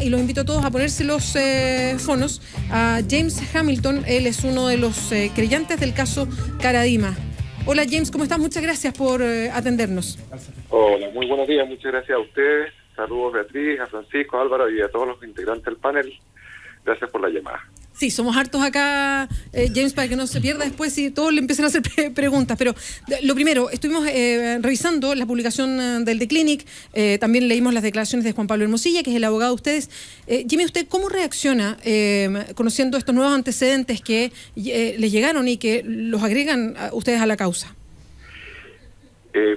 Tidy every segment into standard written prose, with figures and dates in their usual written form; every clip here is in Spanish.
y los invito a todos a ponerse los fonos a James Hamilton. Él es uno de los creyentes del caso Caradima. Hola James, ¿cómo estás? Muchas gracias por atendernos. Hola, muy buenos días, muchas gracias a ustedes. Saludos Beatriz, a Francisco, a Álvaro y a todos los integrantes del panel. Gracias por la llamada. Sí, somos hartos acá, James, para que no se pierda después si todos le empiezan a hacer preguntas. Pero lo primero, estuvimos revisando la publicación del The Clinic, también leímos las declaraciones de Juan Pablo Hermosilla, que es el abogado de ustedes. Jimmy, ¿usted cómo reacciona conociendo estos nuevos antecedentes que les llegaron y que los agregan a ustedes a la causa?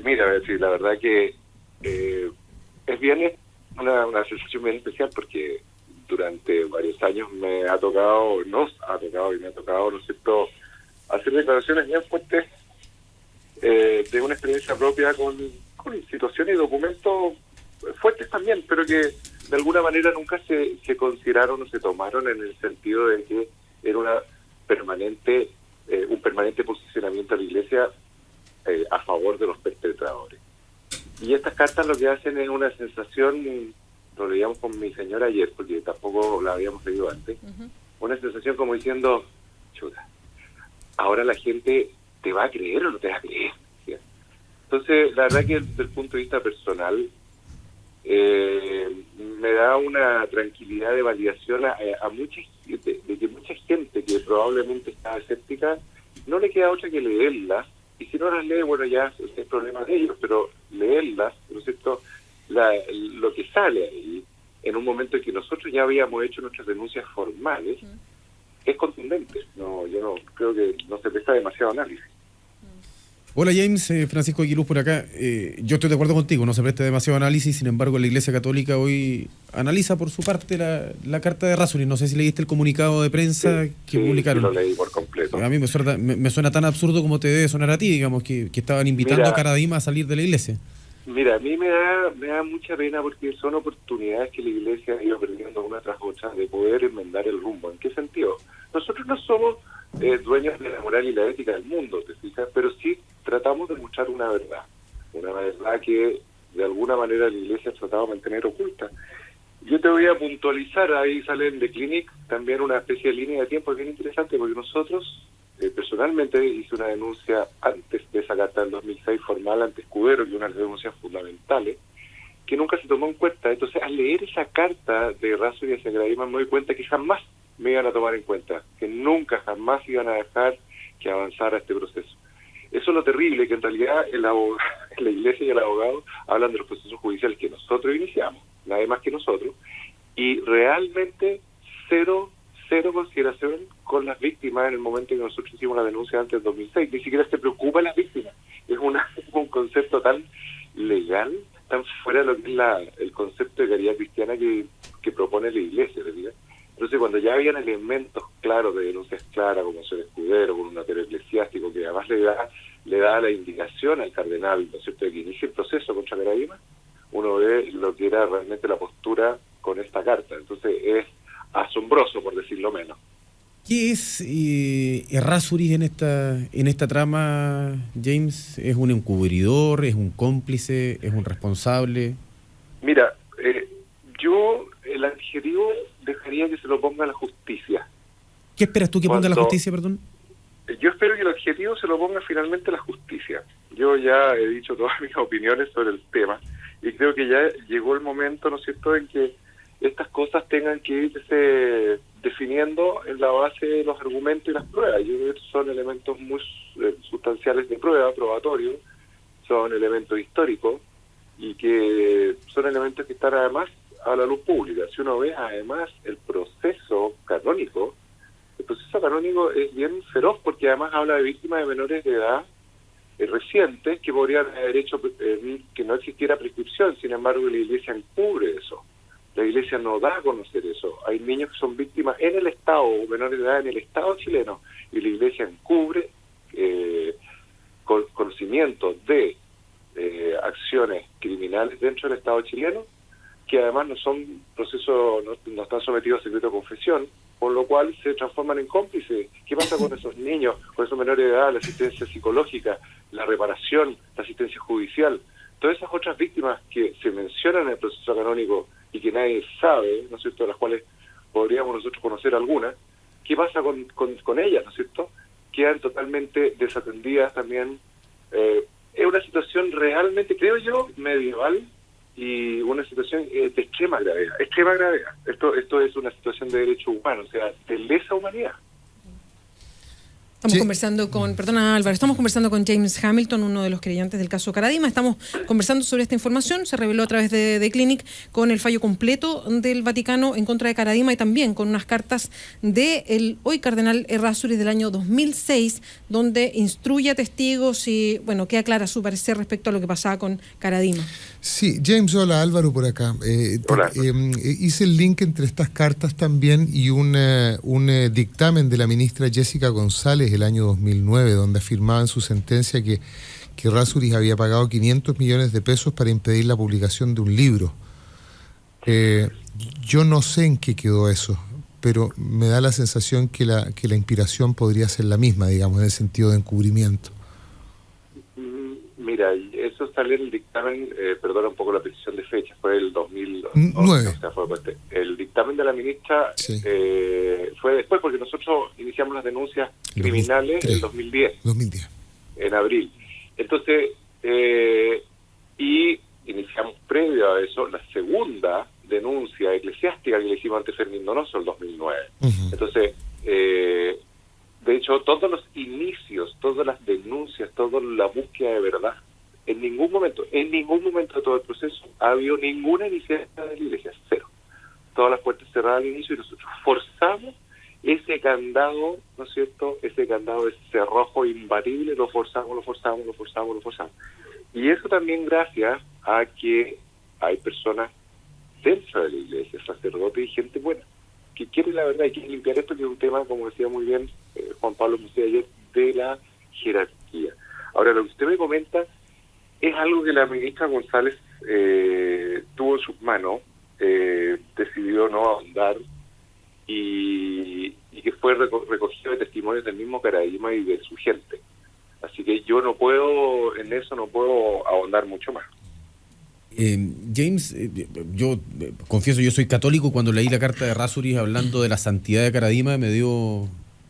Mira, Beatriz, la verdad que es bien una sensación bien especial porque durante varios años nos ha tocado, ¿no es cierto?, hacer declaraciones bien fuertes de una experiencia propia con situaciones y documentos fuertes también, pero que de alguna manera nunca se consideraron o se tomaron en el sentido de que era un permanente posicionamiento de la Iglesia a favor de los perpetradores. Y estas cartas lo que hacen es una sensación, lo leíamos con mi señora ayer, porque tampoco la habíamos leído antes, una sensación como diciendo, chuta, ahora la gente te va a creer o no te va a creer. ¿Sí? Entonces, la verdad que desde el punto de vista personal, me da una tranquilidad de validación a mucha gente, de que mucha gente que probablemente estaba escéptica, no le queda otra que leerlas, y si no las lee, bueno, ya es problema de ellos, pero leerlas, ¿no es cierto?, lo que sale ahí, en un momento en que nosotros ya habíamos hecho nuestras denuncias formales, es contundente. No, yo no creo que no se presta demasiado análisis. Hola James, Francisco Aguiluz por acá. Yo estoy de acuerdo contigo, no se presta demasiado análisis, sin embargo la Iglesia Católica hoy analiza por su parte la carta de Errázuriz. No sé si leíste el comunicado de prensa que publicaron. Sí, lo leí por completo. A mí me suena tan absurdo como te debe sonar a ti, digamos, que estaban invitando a Caradima a salir de la Iglesia. Mira, a mí me da mucha pena porque son oportunidades que la Iglesia ha ido perdiendo una tras otra de poder enmendar el rumbo. ¿En qué sentido? Nosotros no somos dueños de la moral y la ética del mundo, ¿te fijas? Pero sí tratamos de mostrar una verdad que de alguna manera la Iglesia ha tratado de mantener oculta. Yo te voy a puntualizar, ahí sale en The Clinic también una especie de línea de tiempo bien interesante, porque nosotros, personalmente hice una denuncia antes de esa carta del 2006 formal ante Escudero, que es una de las denuncias fundamentales, que nunca se tomó en cuenta. Entonces, al leer esa carta de Errázuriz hacia Caradima, me doy cuenta que jamás me iban a tomar en cuenta, que nunca, jamás iban a dejar que avanzara este proceso. Eso es lo terrible, que en realidad la Iglesia y el abogado hablan de los procesos judiciales que nosotros iniciamos, nadie más que nosotros, y realmente cero consideración con las víctimas en el momento en que nosotros hicimos la denuncia antes del 2006. Ni siquiera se preocupa las víctimas. Es un concepto tan legal, tan fuera de lo que es el concepto de caridad cristiana que propone la Iglesia, ¿verdad? Entonces, cuando ya habían elementos claros, de denuncias claras, como ser Escudero, con un notero eclesiástico, que además le da la indicación al cardenal, ¿no es cierto?, de que inicie el proceso contra Caradima, uno ve lo que era realmente la postura con esta carta. Entonces, es asombroso, por decirlo menos. ¿Qué es Errázuriz en esta trama, James? ¿Es un encubridor, es un cómplice, es un responsable? Mira, yo el adjetivo dejaría que se lo ponga la justicia. ¿Qué esperas tú que ponga la justicia, perdón? Yo espero que el adjetivo se lo ponga finalmente la justicia. Yo ya he dicho todas mis opiniones sobre el tema y creo que ya llegó el momento, ¿no es cierto?, en que estas cosas tengan que irse definiendo en la base de los argumentos y las pruebas. Yo creo que son elementos muy sustanciales de prueba, probatorios, son elementos históricos y que son elementos que están además a la luz pública. Si uno ve además el proceso canónico es bien feroz porque además habla de víctimas de menores de edad recientes que podrían haber hecho que no existiera prescripción. Sin embargo, la Iglesia encubre eso. La Iglesia no da a conocer eso. Hay niños que son víctimas en el Estado, o menores de edad en el Estado chileno, y la Iglesia encubre conocimiento de acciones criminales dentro del Estado chileno, que además no son procesos, no están sometidos a secreto de confesión, por lo cual se transforman en cómplices. ¿Qué pasa con esos niños, con esos menores de edad? La asistencia psicológica, la reparación, la asistencia judicial, todas esas otras víctimas que se mencionan en el proceso canónico y que nadie sabe, ¿no es cierto?, de las cuales podríamos nosotros conocer algunas. ¿Qué pasa con ellas, ¿no es cierto? Quedan totalmente desatendidas también. Es una situación realmente, creo yo, medieval, y una situación de extrema gravedad. Esto es una situación de derecho humano, o sea, de lesa humanidad. Estamos conversando con, perdona Álvaro, estamos conversando con James Hamilton, uno de los creyentes del caso Caradima. Estamos conversando sobre esta información, se reveló a través de Clinic, con el fallo completo del Vaticano en contra de Caradima y también con unas cartas del hoy cardenal Errázuriz del año 2006, donde instruye a testigos y, bueno, que aclara su parecer respecto a lo que pasaba con Caradima. Sí, James, hola, Álvaro por acá. Hola. Hice el link entre estas cartas también y un dictamen de la ministra Jessica González el año 2009, donde afirmaba en su sentencia que Errázuriz había pagado 500 millones de pesos para impedir la publicación de un libro. Yo no sé en qué quedó eso, pero me da la sensación que la inspiración podría ser la misma, digamos, en el sentido de encubrimiento. Mira, eso sale en el dictamen, perdona un poco la precisión de fecha, fue el 2009. O sea, fue el dictamen de la ministra. Sí. Fue después, porque nosotros iniciamos las denuncias criminales en el 2010, en abril. Entonces, y iniciamos previo a eso la segunda denuncia eclesiástica que le hicimos ante Fermín Donoso el 2009. Entonces, de hecho, todos los inicios, todas las denuncias, toda la búsqueda de verdad, en ningún momento de todo el proceso ha habido ninguna iniciativa de la Iglesia, cero. Todas las puertas cerradas al inicio y nosotros forzamos ese candado, ¿no es cierto?, ese candado, ese cerrojo imbatible, lo forzamos. Y eso también gracias a que hay personas dentro de la Iglesia, sacerdotes y gente buena, que quiere la verdad y quiere limpiar esto, que es un tema, como decía muy bien Juan Pablo Musé ayer, de la jerarquía. Ahora, lo que usted me comenta es algo que la ministra González tuvo en sus manos, decidió no ahondar y que fue recogido de testimonios del mismo Caradima y de su gente. Así que yo no puedo ahondar mucho más. James, yo confieso, yo soy católico. Cuando leí la carta de Errázuriz hablando de la santidad de Caradima, me dio,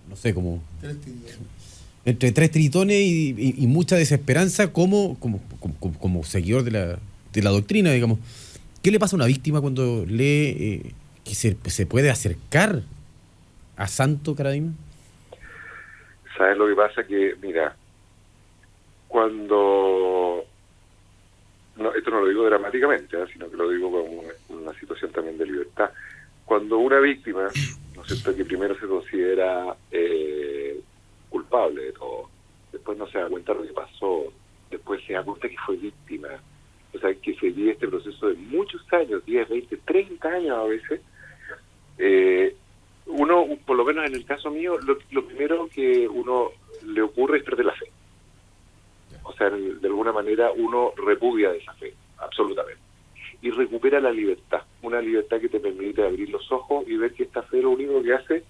no sé, como entre tres tritones y mucha desesperanza como seguidor de la doctrina, digamos. ¿Qué le pasa a una víctima cuando lee que se puede acercar a Santo Caradima? ¿Sabes lo que pasa? Que, mira, cuando... No, esto no lo digo dramáticamente, sino que lo digo como una situación también de libertad. Cuando una víctima, ¿no es cierto?, que primero se considera culpable de todo, después no se da cuenta de lo que pasó, después se da cuenta que fue víctima, o sea, que se vive este proceso de muchos años, 10, 20, 30 años a veces, uno, por lo menos en el caso mío, lo primero que uno le ocurre es perder la fe. O sea, de alguna manera uno repudia de esa fe, absolutamente. Y recupera la libertad, una libertad que te permite abrir los ojos y ver que esta fe lo único que hace,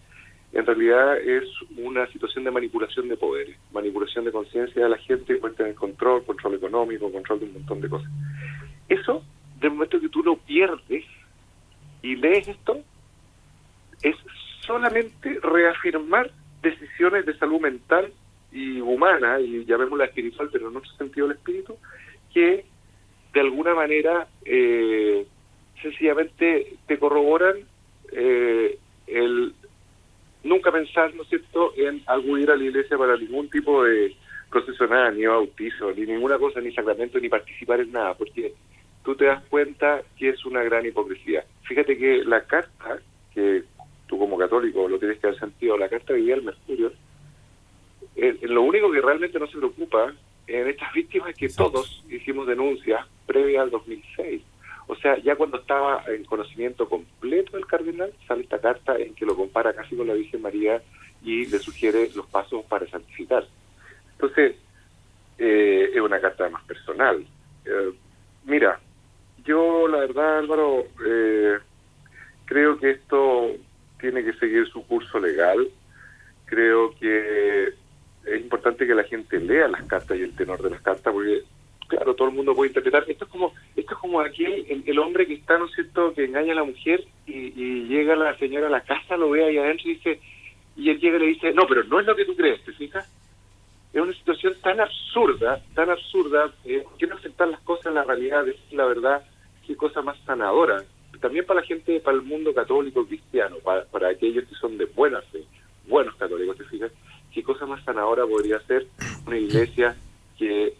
en realidad, es una situación de manipulación de poderes, manipulación de conciencia de la gente, puesta en el control económico, control de un montón de cosas. Eso, del momento que tú lo pierdes y lees esto, es solamente reafirmar decisiones de salud mental y humana, y llamémosla espiritual, pero en otro sentido del espíritu, que de alguna manera sencillamente te corroboran el nunca pensar, ¿no es cierto?, en acudir a la iglesia para ningún tipo de proceso, nada, ni bautizo, ni ninguna cosa, ni sacramento, ni participar en nada, porque tú te das cuenta que es una gran hipocresía. Fíjate que la carta, que tú como católico lo tienes que haber sentido, la carta de Vidal Mercurio, lo único que realmente no se preocupa en estas víctimas es que todos hicimos denuncias previas al 2006. O sea, ya cuando estaba en conocimiento completo del cardenal, sale esta carta en que lo compara casi con la Virgen María y le sugiere los pasos para santificar. Entonces, es una carta más personal. Mira, yo la verdad, Álvaro, creo que esto tiene que seguir su curso legal. Creo que es importante que la gente lea las cartas y el tenor de las cartas, porque claro, todo el mundo puede interpretar. Esto es como aquel, el hombre que está, ¿no es cierto?, que engaña a la mujer y llega la señora a la casa, lo ve ahí adentro y dice, y él llega y le dice, no, pero no es lo que tú crees, ¿te fijas? Es una situación tan absurda, quiero aceptar las cosas en la realidad, decir la verdad, qué cosa más sanadora. También para la gente, para el mundo católico cristiano, para aquellos que son de buena fe, buenos católicos, ¿te fijas? Qué cosa más sanadora podría ser una iglesia que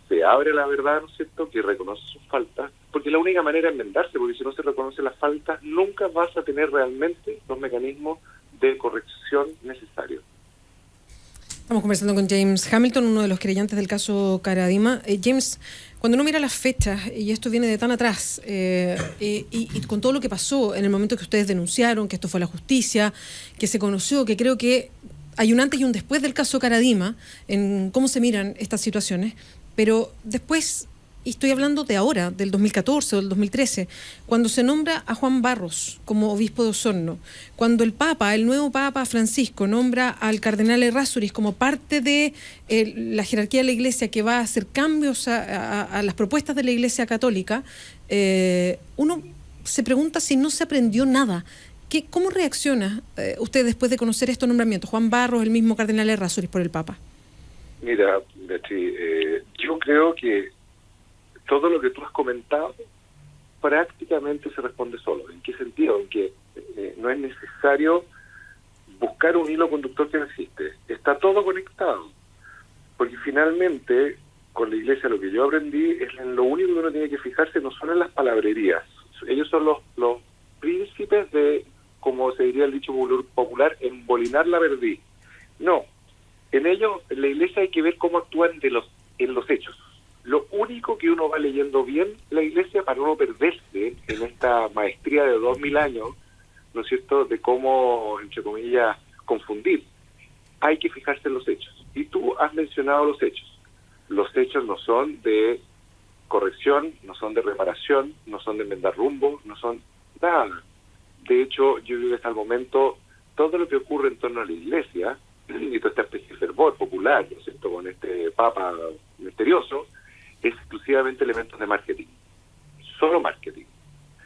se abre a la verdad, ¿no es cierto?, que reconoce sus faltas, porque la única manera de enmendarse, porque si no se reconoce las faltas, nunca vas a tener realmente los mecanismos de corrección necesarios. Estamos conversando con James Hamilton, uno de los creyentes del caso Caradima. James, cuando uno mira las fechas, y esto viene de tan atrás, y con todo lo que pasó en el momento que ustedes denunciaron, que esto fue a la justicia, que se conoció, que creo que hay un antes y un después del caso Caradima, en cómo se miran estas situaciones, pero después, y estoy hablando de ahora, del 2014 o del 2013, cuando se nombra a Juan Barros como obispo de Osorno, cuando el nuevo Papa Francisco, nombra al cardenal Errázuriz como parte de la jerarquía de la Iglesia que va a hacer cambios a las propuestas de la Iglesia Católica, uno se pregunta si no se aprendió nada. ¿Cómo reacciona usted después de conocer estos nombramientos? Juan Barros, el mismo cardenal Errázuriz por el Papa. Mira, Betty, yo creo que todo lo que tú has comentado prácticamente se responde solo. ¿En qué sentido? En que no es necesario buscar un hilo conductor que no existe. Está todo conectado. Porque finalmente, con la Iglesia, lo que yo aprendí es en lo único que uno tiene que fijarse no son en las palabrerías. Ellos son los príncipes de, como se diría el dicho popular, embolinar la verdad. No. En ellos, en la Iglesia hay que ver cómo actúan en los hechos. Lo único que uno va leyendo bien la Iglesia para no perderse en esta maestría de 2000 años, ¿no es cierto?, de cómo, entre comillas, confundir. Hay que fijarse en los hechos. Y tú has mencionado los hechos. Los hechos no son de corrección, no son de reparación, no son de enmendar rumbo, no son nada. De hecho, yo creo que hasta el momento todo lo que ocurre en torno a la Iglesia, y toda esta especie de fervor popular, ¿no es cierto?, con este Papa misterioso, es exclusivamente elementos de marketing. Solo marketing.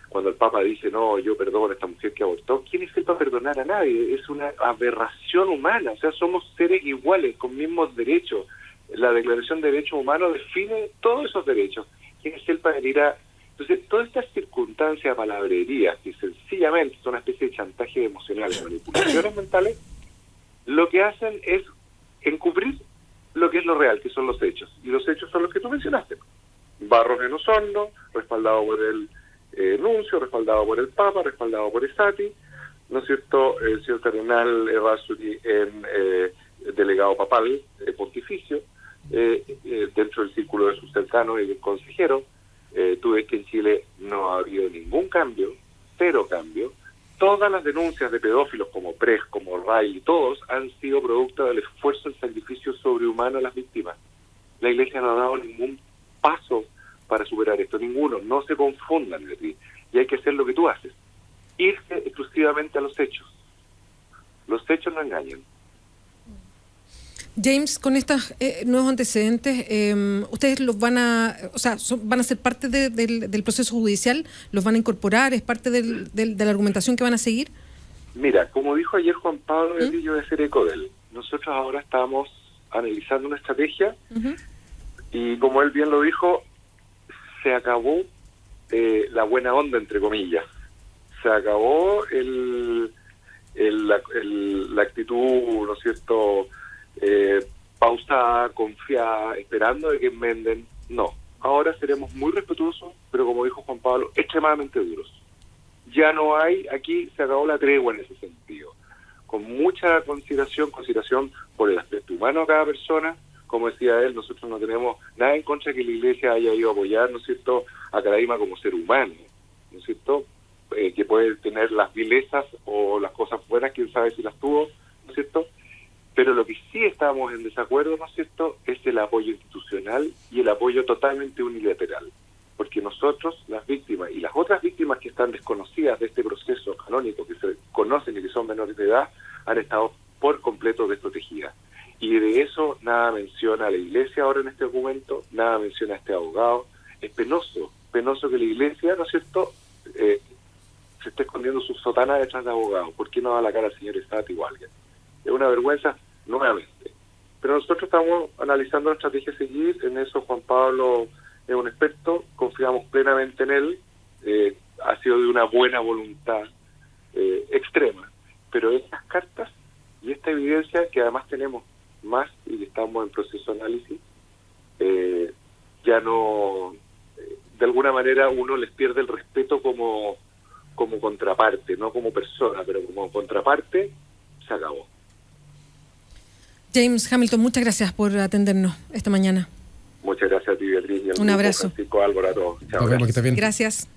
Cuando el Papa dice, no, yo perdono a esta mujer que abortó, ¿quién es él para perdonar a nadie? Es una aberración humana. O sea, somos seres iguales, con mismos derechos. La Declaración de Derechos Humanos define todos esos derechos. ¿Quién es él para venir a...? Entonces, todas estas circunstancias, palabrerías, que sencillamente son una especie de chantaje emocional, de manipulaciones mentales, lo que hacen es encubrir lo que es lo real, que son los hechos. Y los hechos son los que tú mencionaste. Barros en Osorno, respaldado por el nuncio, respaldado por el Papa, respaldado por Esati, ¿no es cierto?, el señor cardenal Errázuriz en delegado papal pontificio, dentro del círculo de sus cercanos y del consejero. Tú ves que en Chile no ha habido ningún cambio, cero cambio. Todas las denuncias de pedófilos como Pres, como Ray y todos han sido producto del esfuerzo, el sacrificio sobrehumano a las víctimas. La Iglesia no ha dado ningún paso para superar esto, ninguno. No se confundan, Beatriz. Y hay que hacer lo que tú haces. Irse exclusivamente a los hechos. Los hechos no engañan. James, con estos nuevos antecedentes, ¿ustedes los van a, van a ser parte del proceso judicial? ¿Los van a incorporar? ¿Es parte de la argumentación que van a seguir? Mira, como dijo ayer Juan Pablo, yo voy a hacer eco de él. Nosotros ahora estamos analizando una estrategia y como él bien lo dijo, se acabó la buena onda, entre comillas. Se acabó la actitud, ¿no es cierto?, pausada, confiada, esperando de que enmenden. No, ahora seremos muy respetuosos, pero como dijo Juan Pablo, extremadamente duros. Ya no hay, aquí se acabó la tregua en ese sentido. Con mucha consideración por el aspecto humano de cada persona. Como decía él, nosotros no tenemos nada en contra de que la Iglesia haya ido a apoyar, ¿no es cierto?, a Caradima como ser humano, ¿no es cierto?, que puede tener las vilezas o las cosas buenas, quién sabe si las tuvo, ¿no es cierto?, pero lo que sí estamos en desacuerdo, ¿no es cierto?, es el apoyo institucional y el apoyo totalmente unilateral. Porque nosotros, las víctimas y las otras víctimas que están desconocidas de este proceso canónico, que se conocen y que son menores de edad, han estado por completo desprotegidas. Y de eso nada menciona la Iglesia ahora en este documento, nada menciona a este abogado. Es penoso que la Iglesia, ¿no es cierto?, se esté escondiendo su sotana detrás de abogados. ¿Por qué no da la cara al señor Estati o alguien? Es una vergüenza nuevamente. Pero nosotros estamos analizando la estrategia a seguir. En eso Juan Pablo es un experto, confiamos plenamente en él. Ha sido de una buena voluntad extrema. Pero estas cartas y esta evidencia, que además tenemos más y que estamos en proceso de análisis, ya no, de alguna manera uno les pierde el respeto como contraparte, no como persona, pero como contraparte, se acabó. James Hamilton, muchas gracias por atendernos esta mañana. Muchas gracias a ti, Beatriz. Y al Un grupo abrazo. Francisco Álvaro, a todos. Chao, Nos vemos, que estés bien. Gracias.